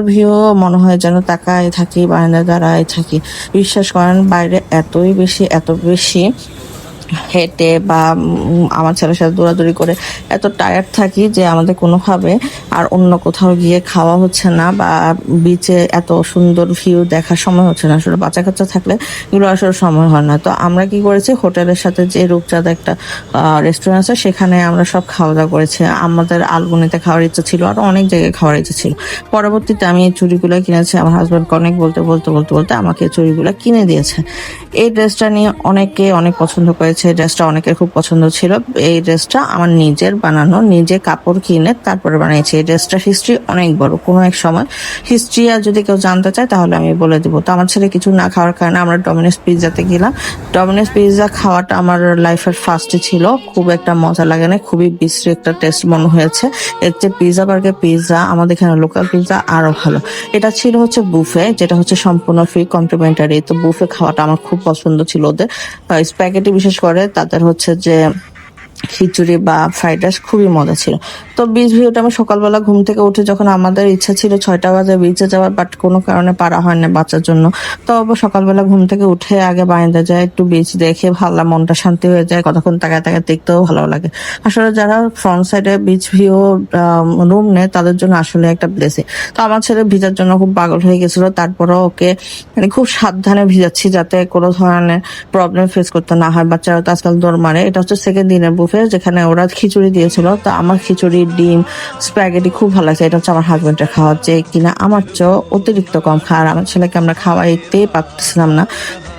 View মনে হয় যেন তাকায় থাকি, বারান্দায় দাঁড়ায় থাকি। বিশ্বাস করেন বাইরে এত বেশি হেঁটে বা আমার ছেলের সাথে দৌড়াদৌড়ি করে এত টায়ার্ড থাকি যে আমাদের কোনোভাবে আর অন্য কোথাও গিয়ে খাওয়া হচ্ছে না, বা বিচে এত সুন্দর ভিউ দেখার সময় হচ্ছে না। আসলে বাচ্চা কাচ্চা থাকলে এগুলো আসলে সময় হয় না। তো আমরা কি করেছি, হোটেলের সাথে যে রূপচাঁদ একটা রেস্টুরেন্ট আছে সেখানে আমরা সব খাওয়া দাওয়া করেছি। আমাদের আলবনিতে খাওয়ার ইচ্ছা ছিল, আর অনেক জায়গায় খাওয়ার ইচ্ছা ছিল। পরবর্তীতে আমি এই চুড়িগুলো কিনেছি, আমার হাজব্যান্ডকে অনেক বলতে আমাকে এই চুড়িগুলো কিনে দিয়েছে। এই ড্রেসটা নিয়ে অনেকে অনেক পছন্দ করেছে, এই ড্রেসটা অনেকের খুব পছন্দ ছিল। এই ড্রেসটা আমার নিজের বানানো, নিজে কাপড় কিনে তারপরে বানিয়েছি। এই ড্রেসটার হিস্ট্রি অনেক বড়, কোনো এক সময় হিস্ট্রি আর যদি কেউ জানতে চায় তাহলে আমি বলে দিব। তো আমার ছেলে কিছু না খাওয়ার কারণে আমরা ডমিনোস পিৎজাতে গেলাম। ডমিনোস পিৎজা খাওয়াটা আমার লাইফের ফার্স্টে ছিল, খুব একটা মজা লাগে না, খুবই বিশ্রী একটা টেস্ট মনে হয়েছে। এর চেয়ে পিৎজা বার্গার পিৎজা আমাদের এখানে লোকাল পিৎজা আরো ভালো। এটা ছিল হচ্ছে বুফে, যেটা হচ্ছে সম্পূর্ণ ফ্রি কমপ্লিমেন্টারি। তো বুফে খাওয়াটা আমার খুব পছন্দ ছিল ওদের। স্প্যাগেটি বিশেষ করে তাদের হচ্ছে যে খিচুড়ি বা ফ্রাইড রাইস খুবই মজা ছিল। তো বিচ ভিউটা আমি সকালবেলা ঘুম থেকে উঠে, যখন আমাদের ইচ্ছা ছিল 6টা বাজে বিচে যাওয়ার, বাট কোনো কারণে পারা হয় না বাচ্চার জন্য। তো সকালবেলা ঘুম থেকে উঠে আগে বারান্দা যায়, একটু বিচ দেখে ভালো, মনটা শান্তি হয়ে যায়, কতক্ষণ তাকায় তাকায় দেখতেও ভালো লাগে। আসলে যারা ফ্রন্ট সাইডে বিচ ভিউ রুম নেয় তাদের জন্য আসলে একটা ব্লেসিং। তো আমার ছেলে ভিজার জন্য খুব পাগল হয়ে গেছিল, তারপরেও ওকে মানে খুব সাবধানে ভিজাচ্ছি যাতে কোনো ধরনের প্রবলেম ফেস করতে না হয়। বাচ্চারা তো আজকাল দৌড় মারে। এটা হচ্ছে সেকেন্ড দিনের বুফে, যেখানে ওরা খিচুড়ি দিয়েছিল। তো আমার খিচুড়ি, ডিম, স্প্যাগেটি খুব ভালো লাগছে। এটা হচ্ছে আমার হাজবেন্ডের খাওয়া, যে কিনা আমার চেয়েও অতিরিক্ত কম খায়। আর আমার ছেলেকে আমরা খাওয়াইতেই পারছিলাম না,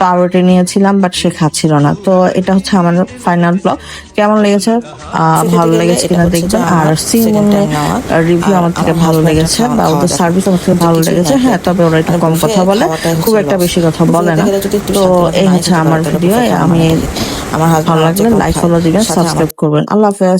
পাউরুটি নিয়েছিলাম বাট সে খাচ্ছিল না। তো এটা হচ্ছে আমার ফাইনাল ব্লগ। কেমন লেগেছে, ভালো লেগেছে কিনা দেখবেন। আর সিমনের রিভিউ আমার থেকে ভালো লেগেছে, বা ওদের সার্ভিস আমার থেকে ভালো লেগেছে। হ্যাঁ, তবে ওরা একটু কম কথা বলে, খুব একটা বেশি কথা বলে না। তো এই হচ্ছে আমার ভিডিও। আমি আমার ভালো লাগলে লাইক, ফলো দিবেন, সাবস্ক্রাইব করবেন। আল্লাহ হাফেজ।